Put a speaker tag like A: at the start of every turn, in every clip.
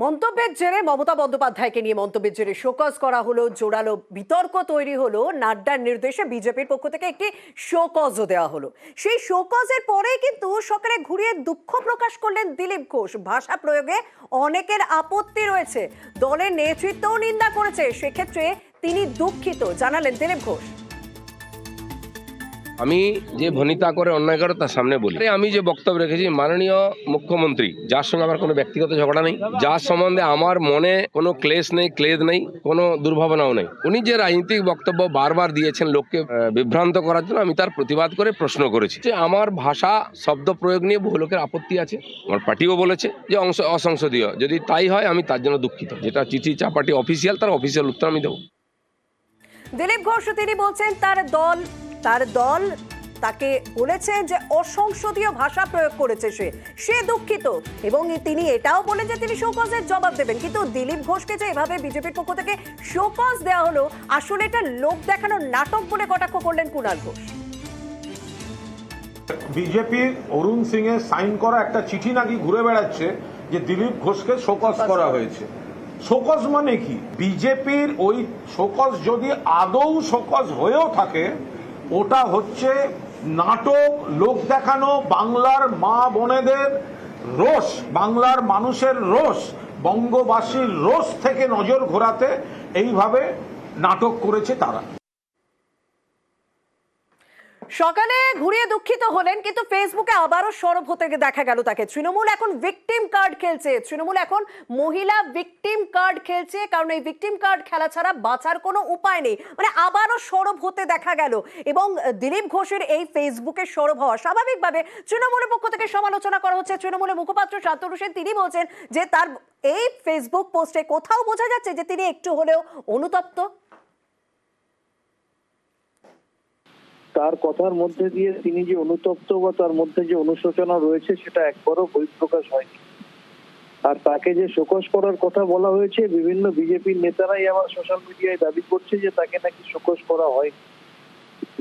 A: মন্তব্যের জেরে মমতা বন্দ্যোপাধ্যায়কে নিয়ে মন্তব্যের জেরে শোকজ করা হলো, জোরালো বিতর্ক তৈরি হলো। নাড্ডার নির্দেশে বিজেপির পক্ষ থেকে একটি শোকজও দেওয়া হলো। সেই শোকজের পরেই কিন্তু সকালে ঘুরিয়ে দুঃখ প্রকাশ করলেন দিলীপ ঘোষ। ভাষা প্রয়োগে অনেকের আপত্তি রয়েছে, দলের নেতৃত্বও নিন্দা করেছে, সেক্ষেত্রে তিনি দুঃখিত জানালেন দিলীপ ঘোষ।
B: আমি যে ভনিতা করে অন্যায় করে তার সামনে বলি, আমি যে বক্তব্য রেখেছি মাননীয় মুখ্যমন্ত্রী, যার সঙ্গে আমার কোনো ব্যক্তিগত ঝগড়া নেই, যার সম্বন্ধে আমার মনে কোনো ক্লেশ নেই, ক্লেদ নেই, কোনো দুর্ভাবনাও নেই, উনি যে রাজনৈতিক বক্তব্য বারবার দিয়েছেন লোককে বিভ্রান্ত করার জন্য, আমি তার প্রতিবাদ করে প্রশ্ন করেছি যে আমার ভাষা শব্দ প্রয়োগ নিয়ে বহু লোকের আপত্তি আছে। আমার পার্টিও বলেছে যে অসংসদীয়, যদি তাই হয় আমি তার জন্য দুঃখিত। যেটা চিঠি চাপাটি অফিসিয়াল, তার অফিসিয়াল উত্তর আমি দেবো।
A: দিলীপ ঘোষ তিনি বলছেন তার দল তাকে বলেছে যে অসংসদীয় ভাষা প্রয়োগ করেছে, সে দুঃখিত, এবং তিনি এটাও বলেন যে তিনি শোকজের জবাব দেবেন। কিন্তু দিলীপ ঘোষকে যে এভাবে বিজেপির পক্ষ থেকে শোকজ দেওয়া হলো, আসলে এটা লোক দেখানোর নাটক বলে কটাক্ষ করলেন কুণাল ঘোষ।
C: বিজেপির অরুণ সিং এর সাইন করা একটা চিঠি নাকি ঘুরে বেড়াচ্ছে যে দিলীপ ঘোষকে শোকজ করা হয়েছে। শোকজ মানে কি? বিজেপির ওই শোকজ যদি আদৌ শোকজ হয়েও থাকে, ওটা হচ্ছে নাটক, লোক দেখানো, বাংলার মা বোনেদের রোষ, বাংলার মানুষের রোষ, বঙ্গবাসীর রোষ থেকে নজর ঘোরাতে এইভাবে নাটক করেছে তারা।
A: সকালে ঘুরিয়ে দুঃখিত হলেন, কিন্তু ফেসবুকে আবারও সরব হতে দেখা গেল তাকে। তৃণমূল এখন ভিকটিম কার্ড খেলছে, তৃণমূল এখন মহিলা ভিকটিম কার্ড খেলছে, কারণ এই ভিকটিম কার্ড খেলা ছাড়া বাঁচার কোনো উপায় নেই। মানে আবারও সরব হতে দেখা গেল, এবং দিলীপ ঘোষের এই ফেসবুকে সরব হওয়া স্বাভাবিকভাবে তৃণমূলের পক্ষ থেকে সমালোচনা করা হচ্ছে। তৃণমূলের মুখপাত্র শান্তনু সেন তিনি বলছেন যে তার এই ফেসবুক পোস্টে কোথাও বোঝা যাচ্ছে যে তিনি একটু হলেও অনুতপ্ত।
D: তার কথার মধ্যে দিয়ে তিনি যে অনুতপ্ত বা তার মধ্যে যে অনুশোচনা রয়েছে সেটা একবারও বহিঃপ্রকাশ হয়নি। আর তাকে যে শোকজ করার কথা বলা হয়েছে, বিভিন্ন বিজেপির নেতারাই আবার সোশ্যাল মিডিয়ায় দাবি করছে যে তাকে নাকি শোকজ করা হয়।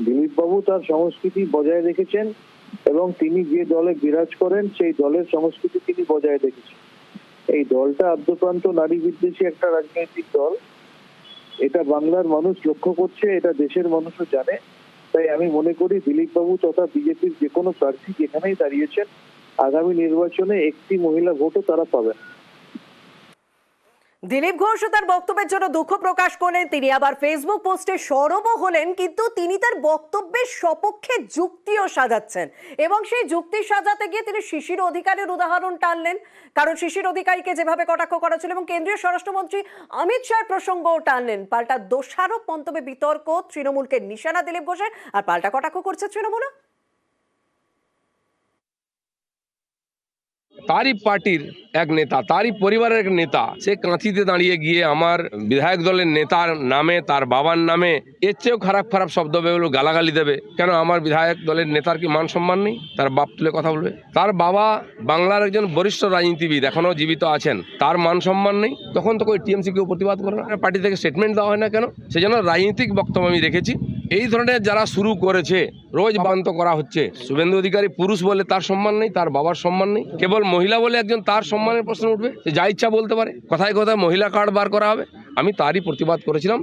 D: দিলীপ বাবু তার সংস্কৃতি বজায় রেখেছেন, এবং তিনি যে দলে বিরাজ করেন সেই দলের সংস্কৃতি তিনি বজায় রেখেছেন। এই দলটা আদ্যপ্রান্ত নারী বিদ্বেষী একটা রাজনৈতিক দল, এটা বাংলার মানুষ লক্ষ্য করছে, এটা দেশের মানুষও জানে। তাই আমি মনে করি দিলীপ বাবু তথা বিজেপির যে কোনো প্রার্থী যেখানেই দাঁড়িয়েছেন, আগামী নির্বাচনে একটি মহিলা ভোটও তারা পাবেন।
A: দিলীপ ঘোষ তার বক্তব্যের জন্য দুঃখ প্রকাশ করলেন, তিনি আবার ফেসবুক পোস্টে সরবও হলেন, কিন্তু তিনি তার বক্তব্যের সপক্ষে যুক্তিও সাজাচ্ছেন, এবং সেই যুক্তি সাজাতে গিয়ে তিনি শিশির অধিকারীর উদাহরণ টানলেন। কারণ শিশির অধিকারীকে যেভাবে কটাক্ষ করা ছিল, এবং কেন্দ্রীয় স্বরাষ্ট্রমন্ত্রী অমিত শাহের প্রসঙ্গও টানলেন। পাল্টা দোষারোপ মন্তব্যে বিতর্ক, তৃণমূলকে নিশানা দিলীপ ঘোষের, আর পাল্টা কটাক্ষ করছে তৃণমূলও।
B: তারই পার্টির এক নেতা, তারই পরিবারের এক নেতা, সে কাঁথিতে দাঁড়িয়ে গিয়ে আমার বিধায়ক দলের নেতার নামে, তার বাবার নামে এর চেয়েও খারাপ খারাপ শব্দ বেরোলো, গালাগালি দেবে। কেন আমার বিধায়ক দলের নেতার কি মান সম্মান নেই? তার বাপ তুলে কথা বলবে? তার বাবা বাংলার একজন বরিষ্ঠ রাজনীতিবিদ, এখনো জীবিত আছেন, তার মান সম্মান নেই? তখন তো ওই টিএমসি কেউ প্রতিবাদ করে না, পার্টি থেকে স্টেটমেন্ট দেওয়া হয় না কেন? সেজন্য রাজনৈতিক বক্তব্য আমি রেখেছি। এই ধরনের যারা শুরু করেছে, রোজ বান্ত করা হচ্ছে। শুভেন্দু অধিকারী পুরুষ বলে তার সম্মান নেই, তার বাবার সম্মান নেই, কেবল মহিলা বলে একজন তার সম্মানের প্রশ্ন উঠবে, সে যা ইচ্ছা বলতে পারে, কথায় কথায় মহিলা কার্ড বার করা হবে। আমি তারই প্রতিবাদ করেছিলাম।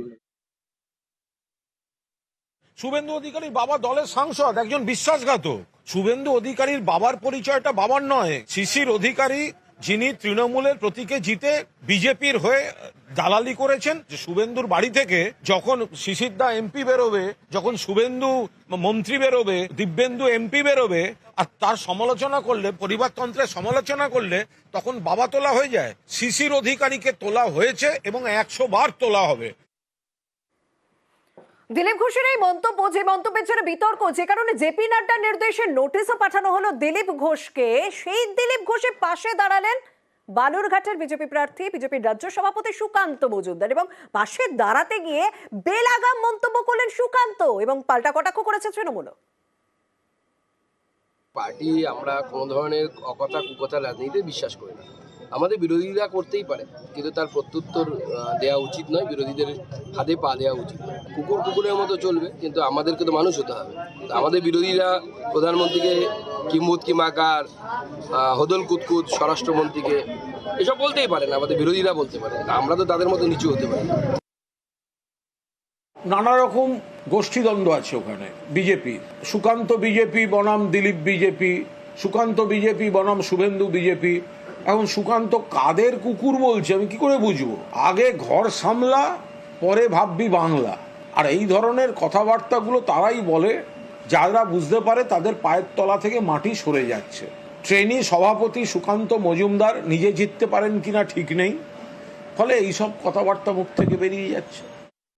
C: শুভেন্দু অধিকারীর বাবা দলের সাংসদ, একজন বিশ্বাসঘাতক। শুভেন্দু অধিকারীর বাবার পরিচয়টা বাবার নয়। শিশির অধিকারী, যিনি তৃণমূলের প্রতীকে জিতে বিজেপির হয়ে দালালি করেছেন, যে শুভেন্দুর বাড়ি থেকে যখন শিশিরদা এমপি বেরোবে, যখন শুভেন্দু মন্ত্রী বেরোবে, দিব্যেন্দু এমপি বেরোবে, আর তার সমালোচনা করলে, পরিবারতন্ত্রের সমালোচনা করলে, তখন বাবা তোলা হয়ে যায়। শিশির অধিকারীকে তোলা হয়েছে এবং 100 বার তোলা হবে।
A: দিলীপ ঘোষের এই মন্তব্য, যে মন্তব্যের জন্য বিতর্ক, যে কারণে জেপি নাড্ডার নির্দেশে নোটিশও পাঠানো হলো দিলীপ ঘোষকে, সেই দিলীপ ঘোষের পাশে দাঁড়ালেন বালুরঘাটের বিজেপি প্রার্থী, বিজেপির রাজ্য সভাপতি সুকান্ত মজুমদার, এবং পাশে দাঁড়াতে গিয়ে বেলাগাম মন্তব্য করলেন সুকান্ত, এবং পাল্টা কটাক্ষ করেছে তৃণমূল।
E: পার্টি আমরা কোনো ধরনের অকথা কুকথা রাজনীতিতে বিশ্বাস করি না। আমাদের বিরোধীরা করতেই পারে, কিন্তু তার প্রত্যুত্তর দেওয়া উচিত নয়, বিরোধীদের হাতে পা দেওয়া উচিত নয়। কুকুর কুকুরের মতো চলবে, কিন্তু আমাদেরকে তো মানুষ হতে হবে। আমাদের বিরোধীরা প্রধানমন্ত্রীকে কিম্বুত কিমাকার, হদল কুতকুত, স্বরাষ্ট্রমন্ত্রীকে এসব বলতেই পারে না, আমাদের বিরোধীরা বলতে পারে, আমরা তো তাদের মতো নিচু হতে পারি না।
C: নানা রকম গোষ্ঠীদ্বন্দ্ব আছে ওখানে বিজেপি, সুকান্ত বিজেপি বনাম দিলীপ বিজেপি, সুকান্ত বিজেপি বনাম শুভেন্দু বিজেপি। এখন সুকান্ত কাদের কুকুর বলছে আমি কি করে বুঝবো? আগে ঘর সামলা, পরে ভাববি বাংলা। আর এই ধরনের কথাবার্তাগুলো তারাই বলে যারা বুঝতে পারে তাদের পায়ের তলা থেকে মাটি সরে যাচ্ছে। ট্রেনি সভাপতি সুকান্ত মজুমদার নিজে জিততে পারেন কিনা ঠিক নেই, ফলে এইসব কথাবার্তা মুখ থেকে বেরিয়ে যাচ্ছে।